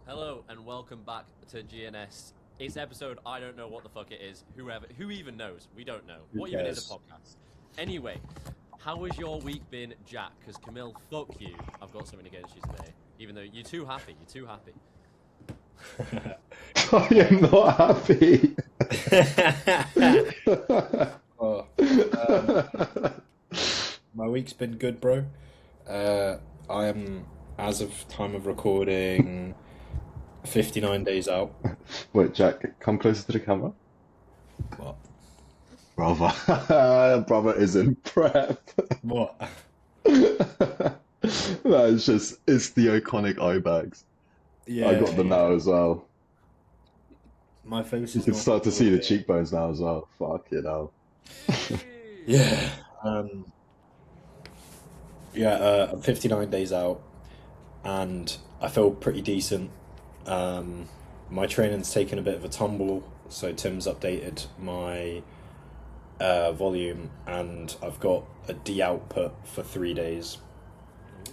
Hello and welcome back to GNS. It's episode I don't know what the fuck it is. Who even knows? We don't know. Who What even is a cares? podcast? Anyway, how has your week been, Jack? Because Camille, fuck you. I've got something against you today. Even though you're too happy. You're too happy. I am not happy. Oh, my week's been good, bro. I am, as of time of recording, 59 days out. Wait, Jack, come closer to the camera. What? Brother, brother is in prep. What? It's the iconic eye bags. I Yeah, got them yeah. now as well. My face You is can not start to see the recording. cheekbones now as well. Fuck you know. Yay! Yeah. Um, I'm 59 days out, and I feel pretty decent. Um, my training's taken a bit of a tumble, so Tim's updated my volume, and I've got a D output for 3 days.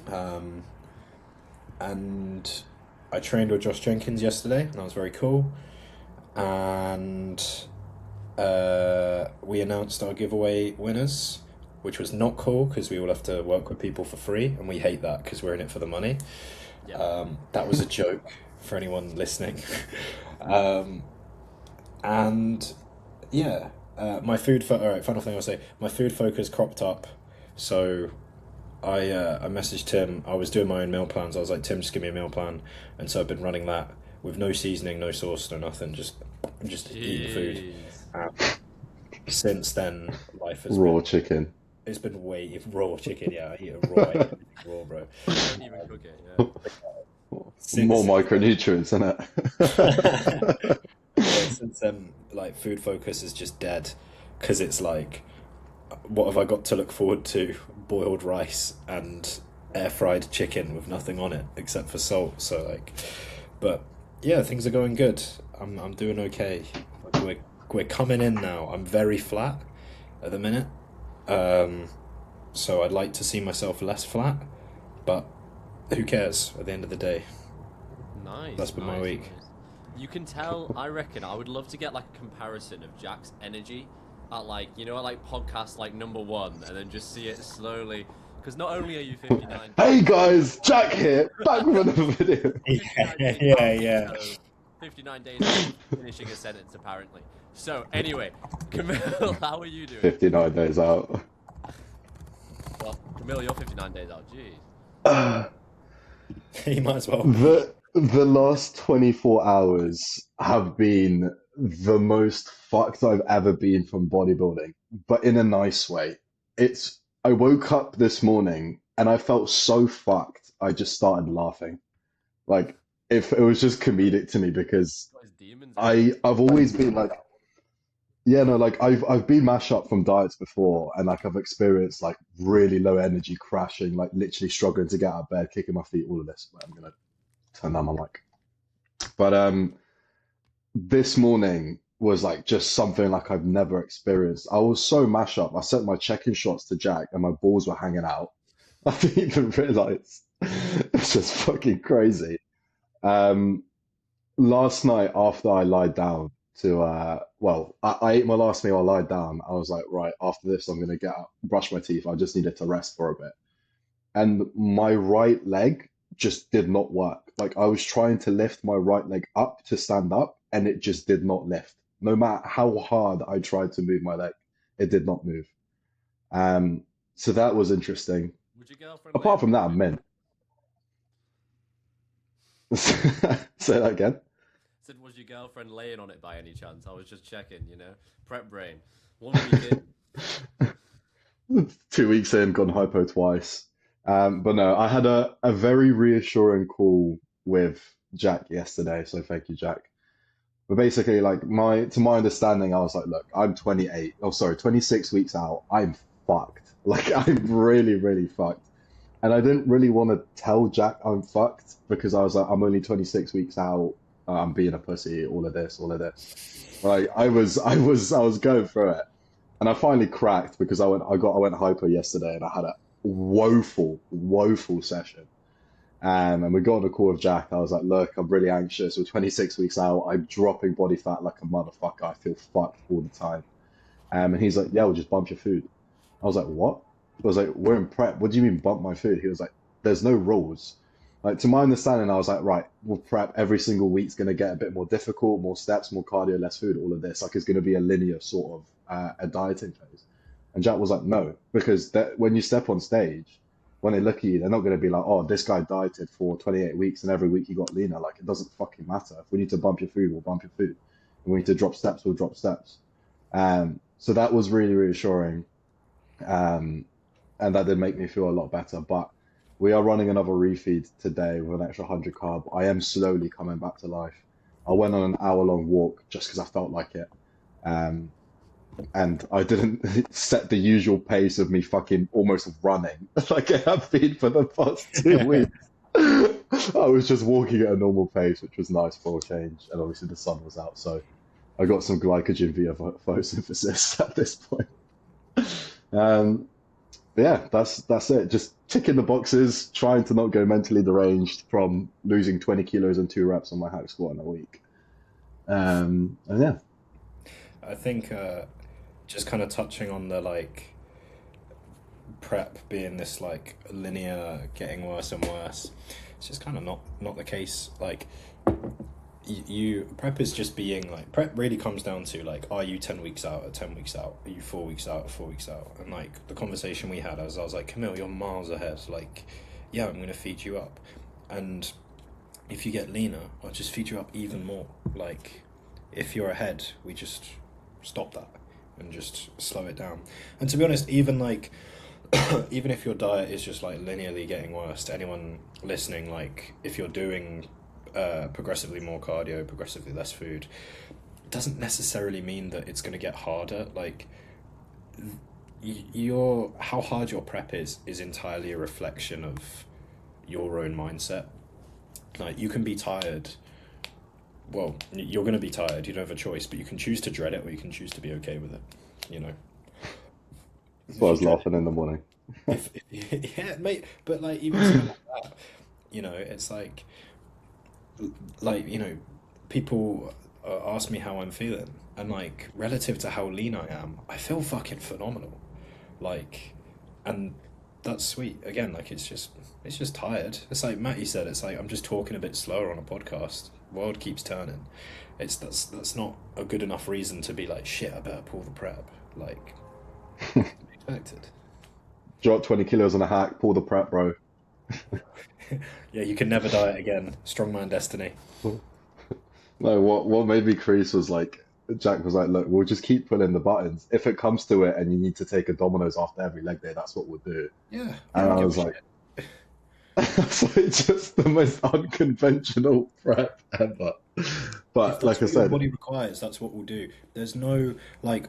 Um, and I trained with Josh Jenkins yesterday, and that was very cool. And we announced our giveaway winners, which was not cool because we all have to work with people for free, and we hate that because we're in it for the money. Yeah. That was a joke for anyone listening. um, and yeah, all right, final thing I'll say, my food focus cropped up, so I messaged Tim. I was doing my own meal plans. I was like, Tim, just give me a meal plan, and so I've been running that with no seasoning, no sauce, no nothing, just eating food. Jeez. Um, since then, life has Raw been chicken. it's been way raw chicken. Yeah, I eat it raw. I eat everything raw, bro. You don't even cook it. Yeah. More Since micronutrients, isn't yeah, since then, like food focus is just dead because it's like, what have I got to look forward to? Boiled rice and air fried chicken with nothing on it except for salt. So like, but yeah, things are going good. I'm doing okay. Like, we're coming in now. I'm very flat at the minute. Um, so I'd like to see myself less flat, but who cares at the end of the day? That's Nice, been my nice, week. nice. You can tell, I reckon, I would love to get like a comparison of Jack's energy at like podcast like number one and then just see it slowly. Because not only are you 59 Hey days, guys, Jack here, back with another video. 59 Yeah, days yeah, out, yeah. so 59 days out, finishing a sentence apparently. So anyway, Camille, how are you doing? 59 days out. Well, Camille, you're 59 days out, jeez. You might as well be. The last 24 hours have been the most fucked I've ever been from bodybuilding, but in a nice way. I woke up this morning and I felt so fucked. I just started laughing. Like if it was just comedic to me because Got his demons out. I've always been like, yeah, no, like I've been mashed up from diets before, and like I've experienced like really low energy crashing, like literally struggling to get out of bed, kicking my feet, all of this. But I'm gonna turn down my mic. But this morning was like just something like I've never experienced. I was so mashed up. I sent my check-in shots to Jack, and my balls were hanging out. I didn't even realize. It's just fucking crazy. Um, Last night after I lied down I ate my last meal, I lied down. I was like, right, after this, I'm gonna get up, brush my teeth. I just needed to rest for a bit. And my right leg just did not work. Like I was trying to lift my right leg up to stand up, and it just did not lift. No matter how hard I tried to move my leg, it did not move. Um, so that was interesting. Would your girlfriend lay Apart on from it that, by I'm any mint. Say that again. Said, was your girlfriend laying on it by any chance? I was just checking, Prep brain. 1 week in. 2 weeks in, gone hypo twice. But no, I had a very reassuring call with Jack yesterday, so thank you, Jack. But basically, like to my understanding, I was like, look, I'm 28, oh sorry, 26 weeks out. I'm fucked. Like I'm really, really fucked. And I didn't really want to tell Jack I'm fucked because I was like, I'm only 26 weeks out. I'm being a pussy, all of this, all of this. Like I was going through it. And I finally cracked because I went hyper yesterday and I had a woeful session. And we got on a call with Jack. I was like, look, I'm really anxious. We're 26 weeks out. I'm dropping body fat like a motherfucker. I feel fucked all the time. And he's like, yeah, we'll just bump your food. I was like, what? I was like, we're in prep. What do you mean bump my food? He was like, there's no rules. Like, to my understanding, I was like, right, we'll prep every single week's going to get a bit more difficult, more steps, more cardio, less food, all of this. Like, it's going to be a linear sort of a dieting phase. And Jack was like, no, because when you step on stage, when they look at you, they're not going to be like, oh, this guy dieted for 28 weeks and every week he got leaner. Like, it doesn't fucking matter. If we need to bump your food, we'll bump your food. If we need to drop steps, we'll drop steps. So that was really reassuring. And that did make me feel a lot better. But we are running another refeed today with an extra 100 carb. I am slowly coming back to life. I went on an hour-long walk just because I felt like it. And I didn't set the usual pace of me fucking almost running like I have been for the past 2 weeks. I was just walking at a normal pace, which was nice for a change. And obviously the sun was out, so I got some glycogen via photosynthesis at this point. Yeah, that's it. Just ticking the boxes, trying to not go mentally deranged from losing 20 kilos and 2 reps on my hack squat in a week. And yeah. I think just kind of touching on the like prep being this like linear, getting worse and worse. It's just kind of not the case. Like you prep is just being like, prep really comes down to like, are you 10 weeks out or 10 weeks out? Are you 4 weeks out or 4 weeks out? And like the conversation we had, as I was like, Camille, you're miles ahead. Like, yeah, I'm gonna feed you up, and if you get leaner, I'll just feed you up even more. Like, if you're ahead, we just stop that and just slow it down. And to be honest, even like even if your diet is just like linearly getting worse, to anyone listening, like if you're doing progressively more cardio, progressively less food, it doesn't necessarily mean that it's going to get harder. Like how hard your prep is entirely a reflection of your own mindset. Like you can be tired. Well, you're going to be tired. You don't have a choice, but you can choose to dread it or you can choose to be okay with it. You know. That's why I was laughing in the morning. Yeah, mate. But like even something like that, you know, it's like you know, people ask me how I'm feeling, and like relative to how lean I am, I feel fucking phenomenal. Like, and that's sweet. Again, like it's just tired. It's like Matty said. It's like I'm just talking a bit slower on a podcast. World keeps turning. That's not a good enough reason to be like, shit, I better pull the prep. Like, expected. Drop 20 kilos on a hack, pull the prep, bro. Yeah, you can never diet again. Strongman destiny. No, what made me crease was like, Jack was like, look, we'll just keep pulling the buttons. If it comes to it and you need to take a Domino's after every leg day, that's what we'll do. Yeah. And I was like, so it's just the most unconventional prep ever. But like I said, your body requires, that's what we'll do. There's no like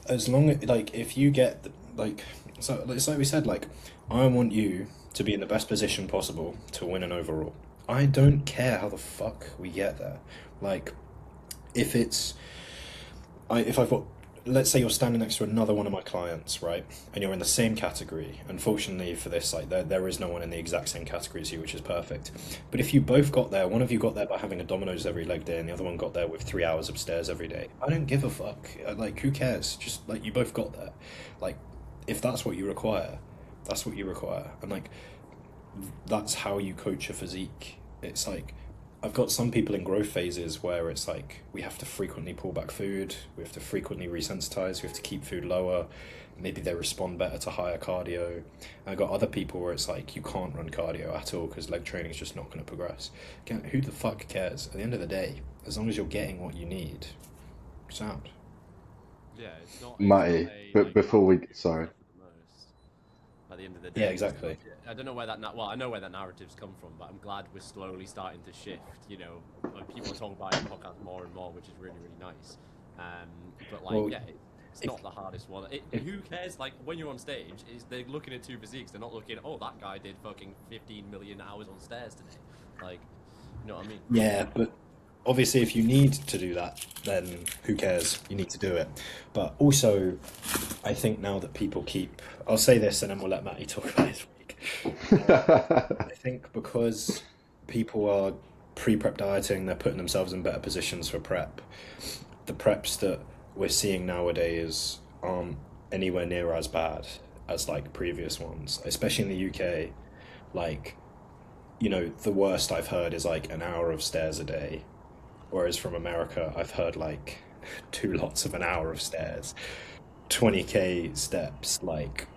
as long as like if you get like, so it's like we said, like I want you to be in the best position possible to win an overall. I don't care how the fuck we get there. Like if I've got, let's say you're standing next to another one of my clients, right? And you're in the same category. Unfortunately for this, like there is no one in the exact same category as you, which is perfect. But if you both got there, one of you got there by having a Domino's every leg day and the other one got there with 3 hours upstairs every day, I don't give a fuck. Like, who cares? Just like, you both got there. Like, if that's what you require, that's what you require. And like, that's how you coach a physique. It's like, I've got some people in growth phases where it's like we have to frequently pull back food, we have to frequently resensitize, we have to keep food lower, maybe they respond better to higher cardio. And I've got other people where it's like you can't run cardio at all because leg training is just not going to progress. Again, who the fuck cares? At the end of the day, as long as you're getting what you need, sound. Yeah, it's not. Matty, but before we, sorry. At the end of the day, yeah, exactly. I don't know where that. Well, I know where that narrative's come from, but I'm glad we're slowly starting to shift. You know, like people are talking about it in podcasts more and more, which is really, really nice. But like, well, yeah, it's not the hardest one. Who cares? Like when you're on stage, they're looking at two physiques. They're not looking at, oh, that guy did fucking 15 million hours on stairs today. Like, you know what I mean? Yeah, but obviously, if you need to do that, then who cares? You need to do it. But also, I think now that people keep... I'll say this and then we'll let Matty talk about his week. I think because people are pre-prep dieting, they're putting themselves in better positions for prep. The preps that we're seeing nowadays aren't anywhere near as bad as like previous ones, especially in the UK. Like, the worst I've heard is like an hour of stairs a day, whereas from America, I've heard like two lots of an hour of stairs, 20K steps, like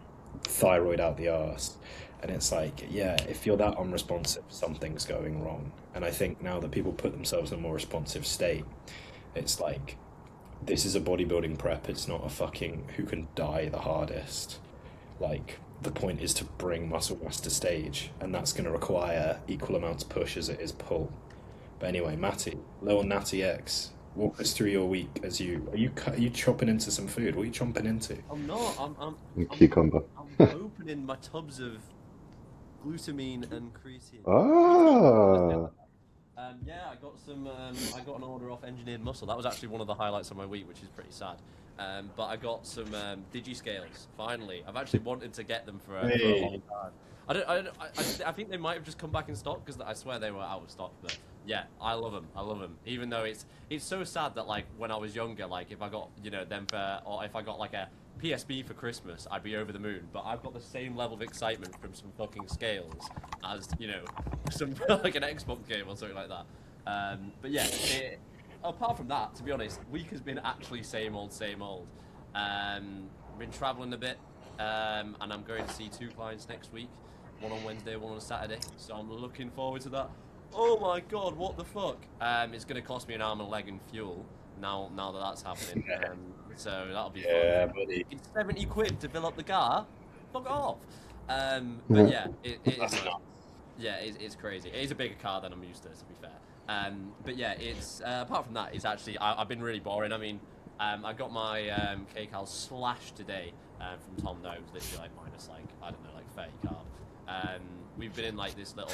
thyroid out the arse. And it's like, yeah, if you're that unresponsive, something's going wrong. And I think now that people put themselves in a more responsive state, it's like, this is a bodybuilding prep. It's not a fucking who can die the hardest. Like, the point is to bring muscle mass to stage, and that's going to require equal amounts of push as it is pull. But anyway, Matty, little Natty X, walk us through your week as are you chopping into some food? What are you chomping into? I'm not. Cucumber. I'm opening my tubs of glutamine and creatine. Ah. Yeah, I got some. I got an order off Engineered Muscle. That was actually one of the highlights of my week, which is pretty sad. But I got some digi-scales. Finally, I've actually wanted to get them for a long Hey. time. I think they might have just come back in stock because I swear they were out of stock. But yeah, I love them. I love them. Even though it's so sad that like when I was younger, like if I got them for or if I got like a PSB for Christmas, I'd be over the moon. But I've got the same level of excitement from some fucking scales as some like an Xbox game or something like that. But yeah, apart from that, to be honest, week has been actually same old, same old. Been traveling a bit, and I'm going to see two clients next week. One on Wednesday, one on Saturday. So I'm looking forward to that. Oh my god, what the fuck? It's going to cost me an arm and a leg in fuel now that that's happening. So that'll be Yeah, fun. buddy. It's 70 quid to fill up the car. Fuck off. But yeah, it is That's nice. not. Yeah, it's crazy. It is a bigger car than I'm used to be fair. But yeah, it's apart from that, it's actually I've been really boring. I mean, I got my kcal slashed today from Tom Noakes, literally like minus like I don't know like 30 carb. We've been in like this little.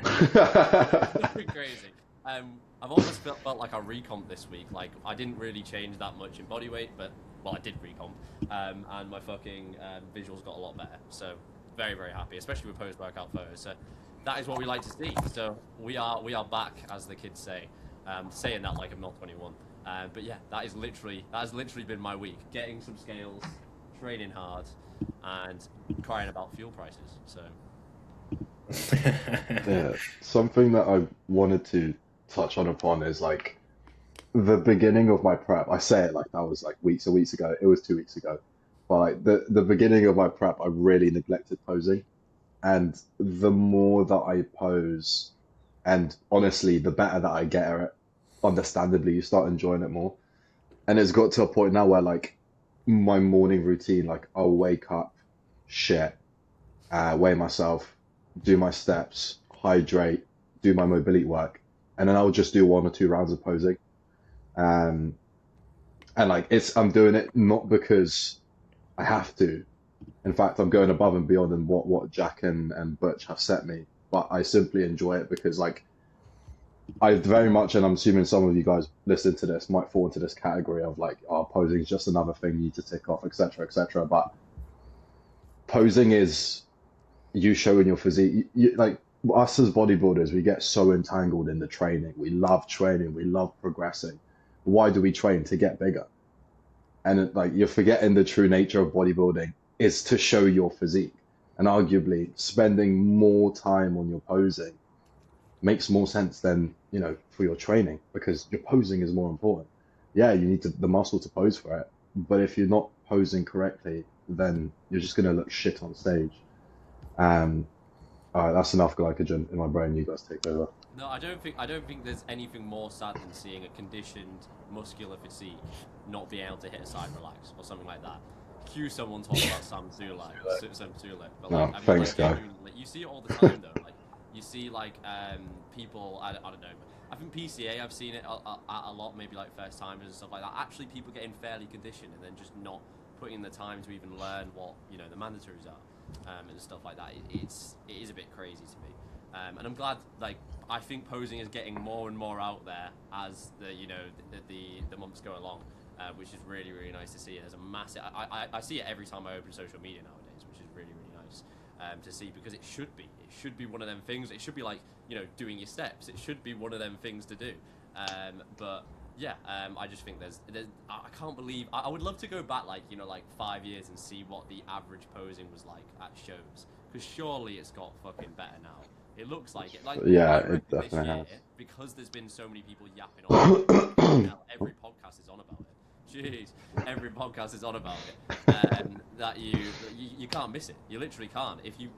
It's been crazy. I've almost felt like I recomped this week. Like I didn't really change that much in body weight, but well, I did recomp, and my fucking visuals got a lot better. So very very happy, especially with post workout photos. So that is what we like to see. So we are back, as the kids say. Saying that like I'm not 21. But yeah, that has literally been my week. Getting some scales, training hard, and crying about fuel prices. So Yeah, something that I wanted to touch on upon is like the beginning of my prep. I say it like that was like weeks and weeks ago. It was 2 weeks ago. But like the beginning of my prep, I really neglected posing. And the more that I pose, and honestly, the better that I get at it, understandably, you start enjoying it more. And it's got to a point now where like my morning routine, like I'll wake up, shit, weigh myself, do my steps, hydrate, do my mobility work, and then I'll just do 1 or 2 rounds of posing. Um, and like I'm doing it not because I have to. In fact, I'm going above and beyond than what Jack and Butch have set me. But I simply enjoy it because like I very much, and I'm assuming some of you guys listening to this might fall into this category of like, oh, posing is just another thing you need to tick off, etc., etc. But posing is you showing your physique. Like us as bodybuilders, we get so entangled in the training. We love training. We love progressing. Why do we train? To get bigger. And like you're forgetting the true nature of bodybuilding is to show your physique. And arguably, spending more time on your posing makes more sense than for your training because your posing is more important. Yeah, you need the muscle to pose for it, but if you're not posing correctly, then you're just gonna look shit on stage. Um, all right, that's enough glycogen in my brain. You guys take over. no, I don't think there's anything more sad than seeing a conditioned muscular physique not being able to hit a side relax or something like that. Cue someone talking about Sam Sulek, but Oh, like I mean thanks, like guy. genuinely, like, you see it all the time though. Like you see like people I don't know. I think PCA I've seen it a lot, maybe like first timers and stuff like that. Actually, people getting fairly conditioned and then just not putting the time to even learn what the mandatories are and stuff like that. It is a bit crazy to me. And I'm glad, like, I think posing is getting more and more out there as the months go along, which is really really nice to see. There's a massive. I see it every time I open social media nowadays, which is really really nice. to see, because it should be one of them things. It should be like, you know, doing your steps. It should be one of them things to do. But yeah, I just think there's I can't believe, I would love to go back, like, you know, like 5 years and see what the average posing was like at shows, because surely it's got fucking better now. It looks like it. Like, Yeah, I it reckon definitely this year, has. because there's been so many people yapping on it, every podcast is on about it. Jeez, every podcast is on about it. That you can't miss it. You literally can't. If you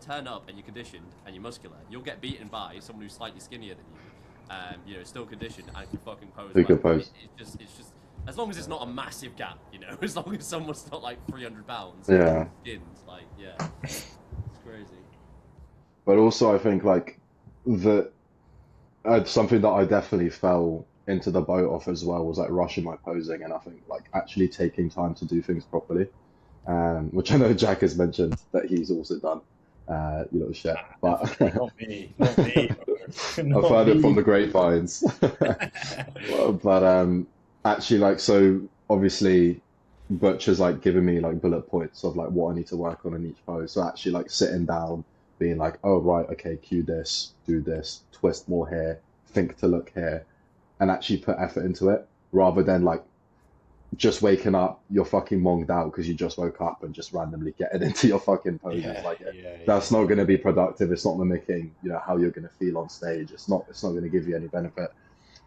turn up and you're conditioned and you're muscular, you'll get beaten by someone who's slightly skinnier than you. You know, still conditioned and can fucking pose. Who can well. pose. It's just as long as it's not a massive gap, you know. As long as someone's not like 300 pounds. Yeah. Skins, like, yeah, it's crazy. But also, I think like the something that I definitely fell into the boat of as well was like rushing my posing, and I think like actually taking time to do things properly, which I know Jack has mentioned that he's also done. You little shit, but Not me, not me. I've heard it from the grapevines. But actually, like, so obviously, Butcher's like giving me like bullet points of like what I need to work on in each pose. So actually, like sitting down, being like, oh right, okay, cue this, do this, twist more here, think to look here, and actually put effort into it, rather than like just waking up, you're fucking monged out because you just woke up and just randomly getting into your fucking poses. That's not going to be productive. It's not mimicking, you know, how you're going to feel on stage. It's not going to give you any benefit.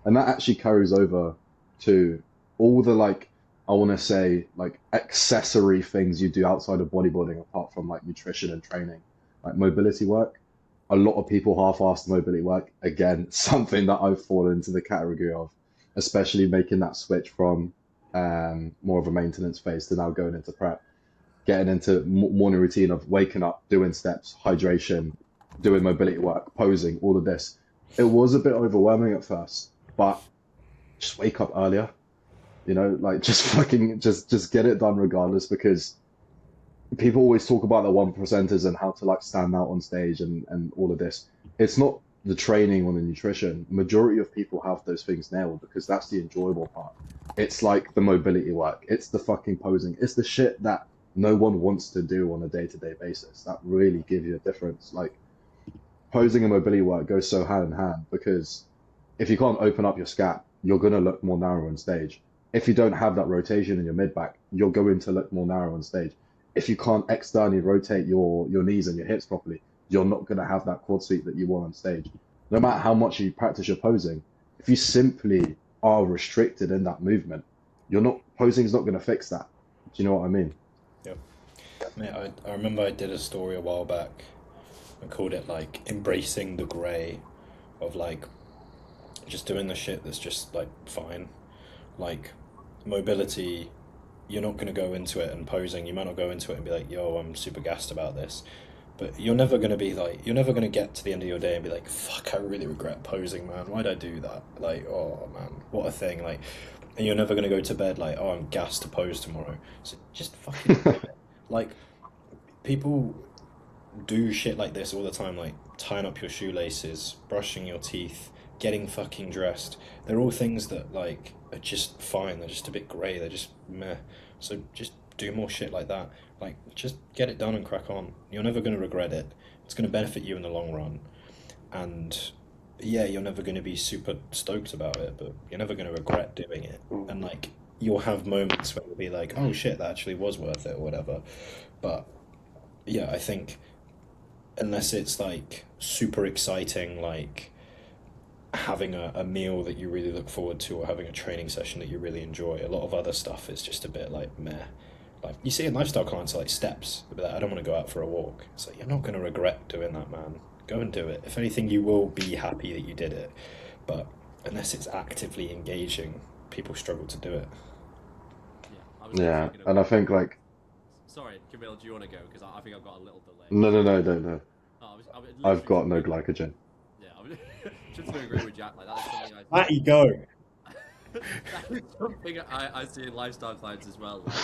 And that actually carries over to all the like, I want to say like accessory things you do outside of bodybuilding, apart from like nutrition and training, like mobility work. A lot of people half-ass mobility work. Again, something that I've fallen into the category of, especially making that switch from more of a maintenance phase to now going into prep, getting into morning routine of waking up, doing steps, hydration, doing mobility work, posing, all of this. It was a bit overwhelming at first, but just wake up earlier, you know, like just fucking just get it done regardless, because people always talk about the one percenters and how to like stand out on stage and all of this. It's not the training or the nutrition. Majority of people have those things nailed because that's the enjoyable part. It's like the mobility work. It's the fucking posing. It's the shit that no one wants to do on a day-to-day basis. That really gives you a difference. Like posing and mobility work goes so hand in hand, because if you can't open up your scap, you're going to look more narrow on stage. If you don't have that rotation in your mid-back, you're going to look more narrow on stage. If you can't externally rotate your knees and your hips properly, you're not going to have that quad sweep that you want on stage. No matter how much you practice your posing, if you simply are restricted in that movement, posing is not going to fix that. Do you know what I mean? Yeah. Mate, I remember I did a story a while back. I called it like embracing the grey of like just doing the shit that's just like fine. Like mobility, you're not going to go into it, and posing, you might not go into it and be like, yo, I'm super gassed about this. But you're never going to get to the end of your day and be like, fuck, I really regret posing, man. Why'd I do that? Like, oh man, what a thing. Like, and you're never going to go to bed like, oh, I'm gassed to pose tomorrow. So just fucking do it. Like, people do shit like this all the time, like tying up your shoelaces, brushing your teeth, getting fucking dressed. They're all things that like are just fine. They're just a bit grey. They're just meh. So just do more shit like that. Like, just get it done and crack on. You're never going to regret it. It's going to benefit you in the long run. And yeah, you're never going to be super stoked about it, but you're never going to regret doing it. And like, you'll have moments where you'll be like, oh shit, that actually was worth it or whatever. But yeah, I think unless it's like super exciting, like having a meal that you really look forward to or having a training session that you really enjoy, a lot of other stuff is just a bit like meh. Like you see in lifestyle clients are like steps. They'll be like, I don't want to go out for a walk. It's like, you're not going to regret doing that, man. Go and do it. If anything, you will be happy that you did it. But unless it's actively engaging, people struggle to do it. Yeah, and I think like, sorry, Camille, do you want to go? Because I think I've got a little delay. no. I was I've got no literally glycogen. Yeah, I was just to agree with Jack. Like that's something Let you go. that is something I see in lifestyle clients as well. Like,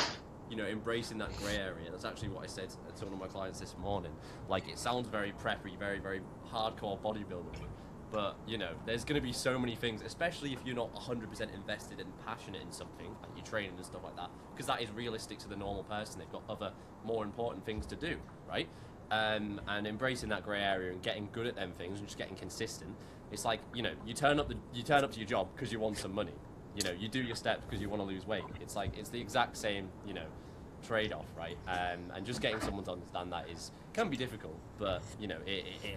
you know, embracing that grey area. That's actually what I said to one of my clients this morning. Like, it sounds very preppy, very, very hardcore bodybuilding, but, you know, there's going to be so many things, especially if you're not 100% invested and passionate in something, like your training and stuff like that, because that is realistic to the normal person. They've got other, more important things to do, right? and embracing that grey area and getting good at them things and just getting consistent. It's like, you turn up to your job because you want some money. You do your steps because you want to lose weight. It's like it's the exact same, trade-off, right? And just getting someone to understand that can be difficult, but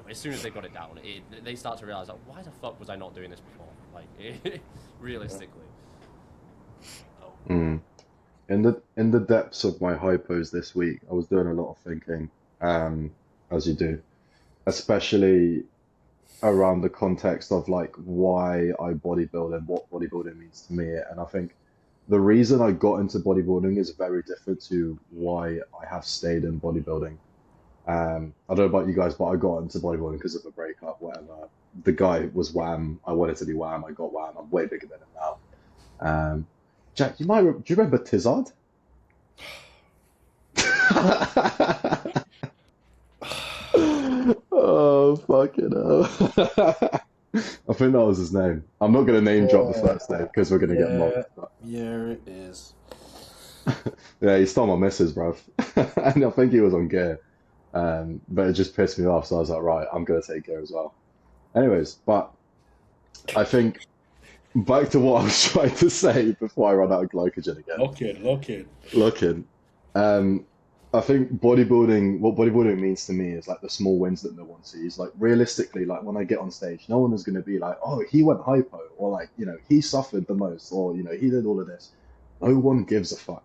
as soon as they got it down, they start to realize, like, why the fuck was I not doing this before? Like, realistically. Mm. In the depths of my hypos this week, I was doing a lot of thinking, as you do, especially around the context of like why I bodybuild and what bodybuilding means to me. And I think the reason I got into bodybuilding is very different to why I have stayed in bodybuilding. I don't know about you guys, but I got into bodybuilding because of a breakup, whatever. The guy was Wham. I wanted to be Wham. I got Wham. I'm way bigger than him now. Jack, do you remember Tizard? Oh, fucking hell. I think that was his name. I'm not going to name drop the first name because we're going to get mocked. But... Yeah, it is. Yeah, he stole my missus, bruv. And I think he was on gear. But it just pissed me off, so I was like, right, I'm going to take gear as well. Anyways, but I think back to what I was trying to say before I run out of glycogen again. Lock in. I think what bodybuilding means to me is like the small wins that no one sees. Like realistically, like when I get on stage, no one is going to be like, oh, he went hypo, or like, he suffered the most, or, he did all of this. No one gives a fuck.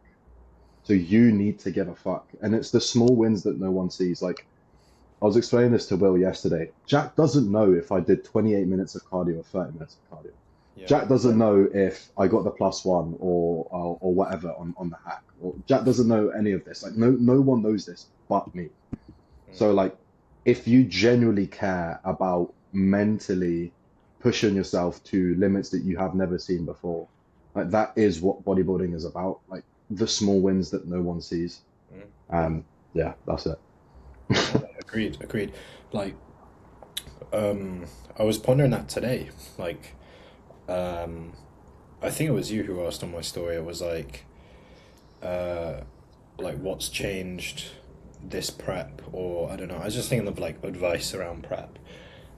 So you need to give a fuck. And it's the small wins that no one sees. Like, I was explaining this to Will yesterday. Jack doesn't know if I did 28 minutes of cardio or 30 minutes of cardio. Yeah. Jack doesn't know if I got the +1 or whatever on the hack. Or Jack doesn't know any of this. Like no one knows this but me. So like, if you genuinely care about mentally pushing yourself to limits that you have never seen before, like that is what bodybuilding is about. Like the small wins that no one sees. Yeah, that's it. Agreed. Like, I was pondering that today. Like, I think it was you who asked on my story. It was like what's changed this prep, or I don't know. I was just thinking of like advice around prep,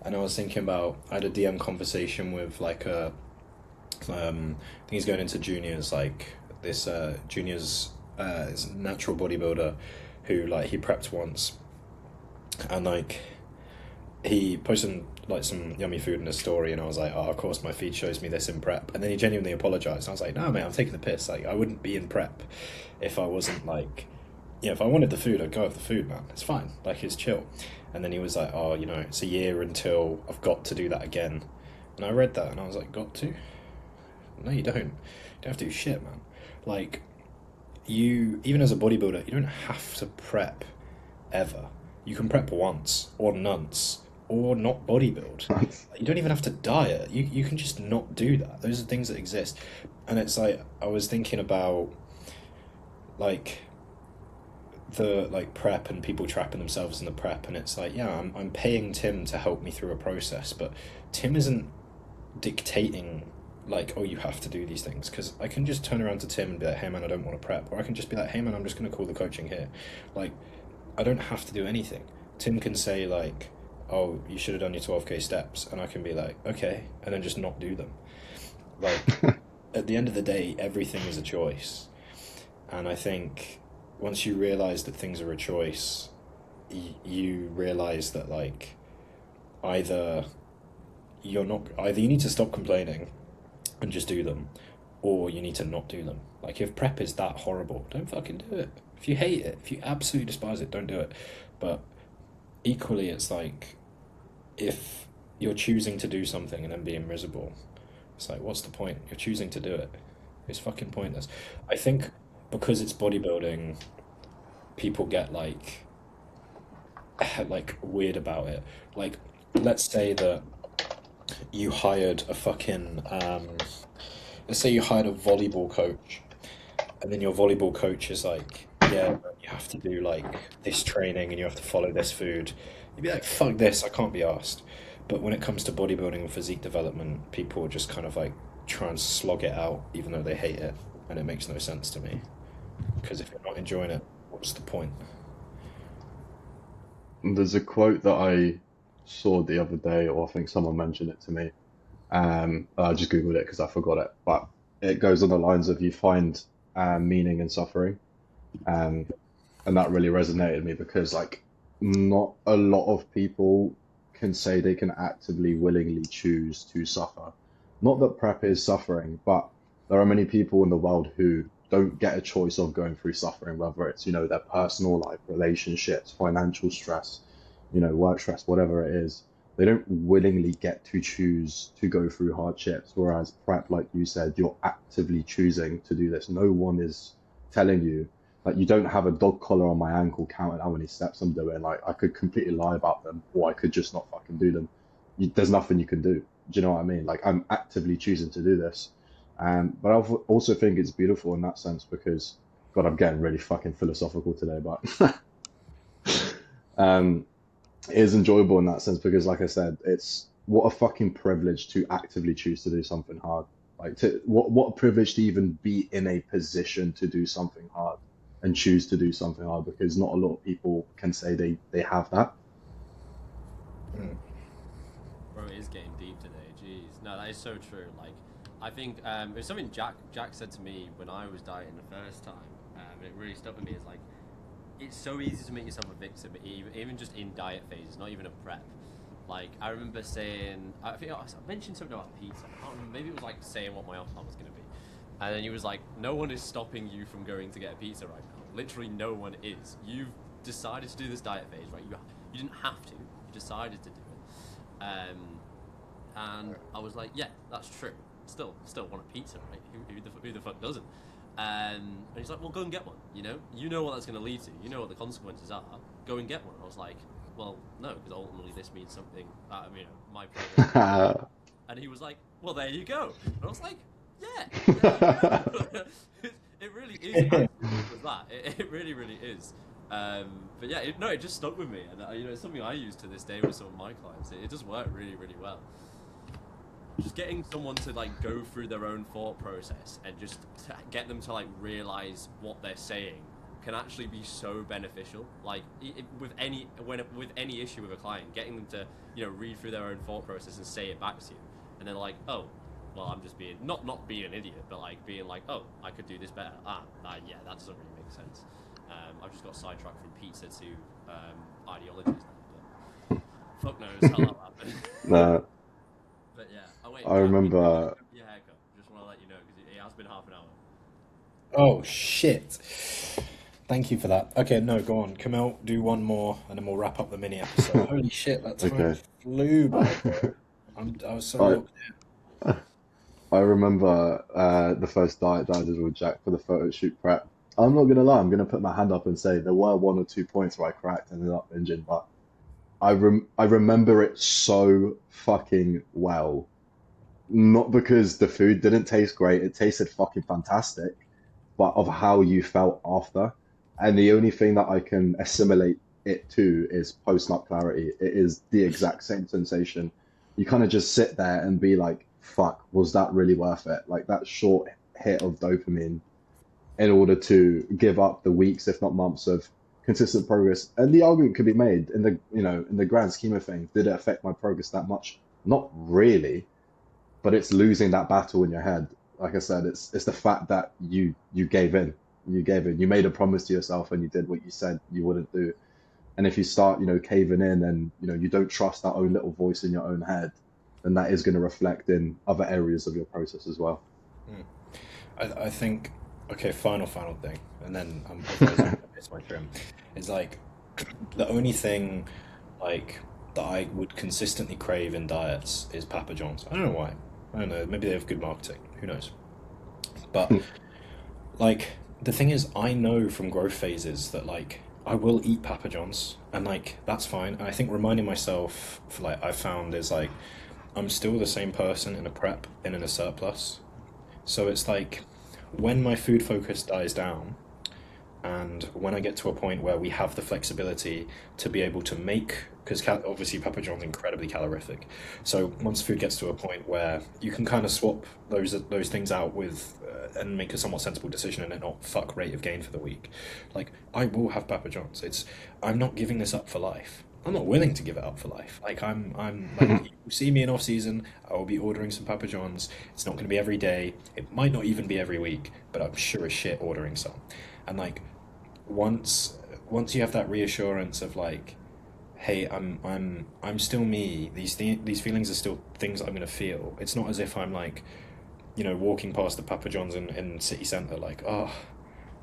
and I was thinking about, I had a DM conversation with like I think he's going into juniors, like this juniors is a natural bodybuilder who like he prepped once, and like he posted like some yummy food in a story, and I was like, oh, of course my feed shows me this in prep. And then he genuinely apologized. I was like, no, mate, I'm taking the piss. Like, I wouldn't be in prep if I wasn't like, if I wanted the food, I'd go with the food, man. It's fine. Like, it's chill. And then he was like, oh, it's a year until I've got to do that again. And I read that and I was like, got to? No, you don't. You don't have to do shit, man. Like, you, even as a bodybuilder, you don't have to prep ever. You can prep once or nonce, or not bodybuild. You don't even have to diet. You can just not do that. Those are things that exist. And it's like, I was thinking about like the like prep and people trapping themselves in the prep, and it's like, yeah, I'm paying Tim to help me through a process, but Tim isn't dictating like, oh, you have to do these things, because I can just turn around to Tim and be like, hey man, I don't want to prep, or I can just be like, hey man, I'm just going to call the coaching here. Like, I don't have to do anything. Tim can say like, oh, you should have done your 12k steps, and I can be like, okay, and then just not do them. Like, at the end of the day, everything is a choice. And I think once you realize that things are a choice, you realize that like either you need to stop complaining and just do them, or you need to not do them. Like, if prep is that horrible, don't fucking do it. If you hate it, if you absolutely despise it, don't do it. But equally, it's like, if you're choosing to do something and then being miserable, it's like, what's the point? You're choosing to do it. It's fucking pointless. I think because it's bodybuilding, people get like weird about it. Like, let's say that you hired a fucking let's say you hired a volleyball coach, and then your volleyball coach is like, yeah, you have to do like this training and you have to follow this food. You'd be like, fuck this, I can't be asked. But when it comes to bodybuilding and physique development, people just kind of like try and slog it out even though they hate it, and it makes no sense to me, because if you're not enjoying it, what's the point? There's a quote that I saw the other day, or I think someone mentioned it to me. I just Googled it because I forgot it, but it goes on the lines of you find meaning in suffering. Um, and that really resonated with me because like not a lot of people can say they can actively willingly choose to suffer. Not that prep is suffering, but there are many people in the world who don't get a choice of going through suffering, whether it's, their personal life, relationships, financial stress, work stress, whatever it is. They don't willingly get to choose to go through hardships. Whereas prep, like you said, you're actively choosing to do this. No one is telling you, like, you don't have a dog collar on my ankle counting how many steps I'm doing. Like, I could completely lie about them, or I could just not fucking do them. There's nothing you can do. Do you know what I mean? Like, I'm actively choosing to do this. But I also think it's beautiful in that sense because, God, I'm getting really fucking philosophical today, but um, it is enjoyable in that sense because, like I said, it's what a fucking privilege to actively choose to do something hard. Like, what a privilege to even be in a position to do something hard and choose to do something hard because not a lot of people can say they have that. Bro, it is getting deep today. Jeez, no, that is so true. Like, I think it was something Jack said to me when I was dieting the first time, and it really stuck with me. It's like it's so easy to make yourself a victim, even just in diet phases, not even a prep. Like, I remember saying, I think I mentioned something about pizza. I can't remember, maybe it was like saying what my off plan was going to be. And then he was like, no one is stopping you from going to get a pizza right now. Literally no one is. You've decided to do this diet phase, right? You didn't have to. You decided to do it. And I was like, yeah, that's true. Still want a pizza, right? Who the fuck doesn't? And he's like, well, go and get one. You know what that's going to lead to. You know what the consequences are. Go and get one. I was like, well, no, because ultimately this means something. My progress. And he was like, well, there you go. And I was like, yeah, there you go. It really is. With that, it really, really is. But yeah, it just stuck with me, and it's something I use to this day with some of my clients. It does work really, really well. Just getting someone to like go through their own thought process and just to get them to like realize what they're saying can actually be so beneficial. Like with any issue with a client, getting them to read through their own thought process and say it back to you, and they're like, oh, well, I'm just being not being an idiot, but like being like, oh, I could do this better. Yeah, that doesn't really make sense. I've just got sidetracked from pizza to ideologies now, but fuck knows how that happened. Nah, But yeah, wait, I Jack, remember. your haircut. Just want to let you know because it has been half an hour. Oh shit! Thank you for that. Okay, no, go on. Camille, do one more, and then we'll wrap up the mini episode. Holy shit, that time Okay. flew by. I was so I locked I remember the first diet that I did with Jack for the photo shoot prep. I'm not gonna lie, I'm gonna put my hand up and say there were 1 or 2 points where I cracked and ended up binging, but I remember it so fucking well. Not because the food didn't taste great, it tasted fucking fantastic, but of how you felt after. And the only thing that I can assimilate it to is post-nut clarity. It is the exact same sensation. You kind of just sit there and be like, fuck, was that really worth it? Like that short hit of dopamine in order to give up the weeks, if not months, of consistent progress. And the argument could be made in the grand scheme of things, did it affect my progress that much? Not really, but it's losing that battle in your head. Like I said, it's the fact that you gave in. You gave in. You made a promise to yourself and you did what you said you wouldn't do. And if you start, caving in and you don't trust that own little voice in your own head, then that is going to reflect in other areas of your process as well. I think, okay, final thing, and then otherwise I'm gonna miss my trim. Is like the only thing like that I would consistently crave in diets is Papa John's. I don't know why. I don't know. Maybe they have good marketing. Who knows? But like the thing is, I know from growth phases that like I will eat Papa John's, and like that's fine. And I think reminding myself, for, like I found is like I'm still the same person in a prep and in a surplus. So it's like when my food focus dies down, and when I get to a point where we have the flexibility to be able to make, because obviously Papa John's incredibly calorific. So once food gets to a point where you can kind of swap those things out with and make a somewhat sensible decision and it not fuck rate of gain for the week, like I will have Papa John's. I'm not giving this up for life. I'm not willing to give it up for life. Like I'm like you see me in off season, I will be ordering some Papa John's. It's not going to be every day. It might not even be every week, but I'm sure as shit ordering some. And like once once you have that reassurance of like, hey, I'm still me. These feelings are still things I'm going to feel. It's not as if I'm like, walking past the Papa John's in city centre, like, oh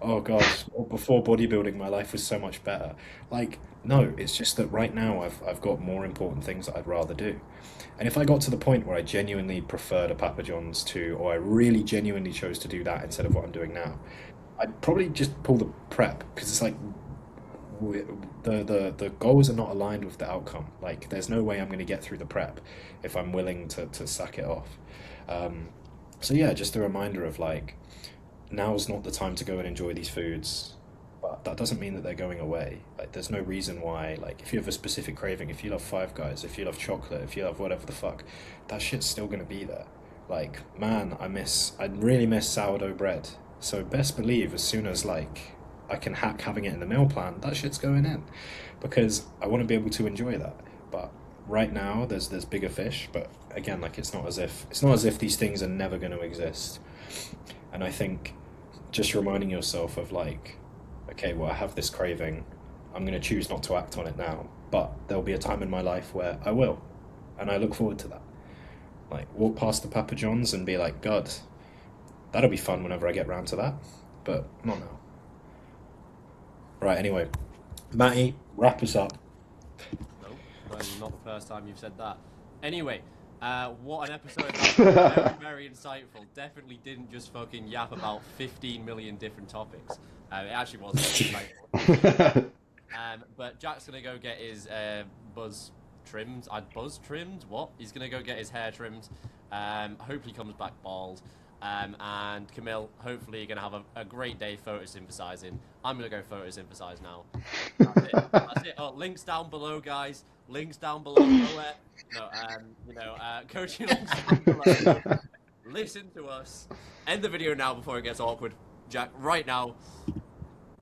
God, before bodybuilding, my life was so much better. Like, no, it's just that right now I've got more important things that I'd rather do. And if I got to the point where I genuinely preferred a Papa John's to, or I really genuinely chose to do that instead of what I'm doing now, I'd probably just pull the prep because it's like the goals are not aligned with the outcome. Like, there's no way I'm going to get through the prep if I'm willing to sack it off. Um, so yeah, just a reminder of like, now's not the time to go and enjoy these foods, but that doesn't mean that they're going away. Like, there's no reason why, like, if you have a specific craving, if you love Five Guys, if you love chocolate, if you love whatever the fuck, that shit's still gonna be there. Like, man, I really miss sourdough bread. So best believe as soon as, like, I can hack having it in the meal plan, that shit's going in. Because I want to be able to enjoy that. But right now, there's bigger fish, but again, like, it's not as if these things are never going to exist. And I think just reminding yourself of like, okay, well, I have this craving. I'm going to choose not to act on it now, but there'll be a time in my life where I will, and I look forward to that. Like, walk past the Papa John's and be like, God, that'll be fun whenever I get round to that, but not now. Right, anyway, Matty, wrap us up. No, well, not the first time you've said that. Anyway, what an episode. Very, very insightful. Definitely didn't just fucking yap about 15 million different topics. It actually was very insightful. But Jack's going to go get his buzz trimmed. Buzz trimmed? What? He's going to go get his hair trimmed. Hopefully comes back bald. And Camille, hopefully you're going to have a great day photosynthesizing. I'm going to go photosynthesize now. That's it. That's it. Oh, links down below, guys. Links down below. Coaching links down below. Listen to us. End the video now before it gets awkward. Jack, right now.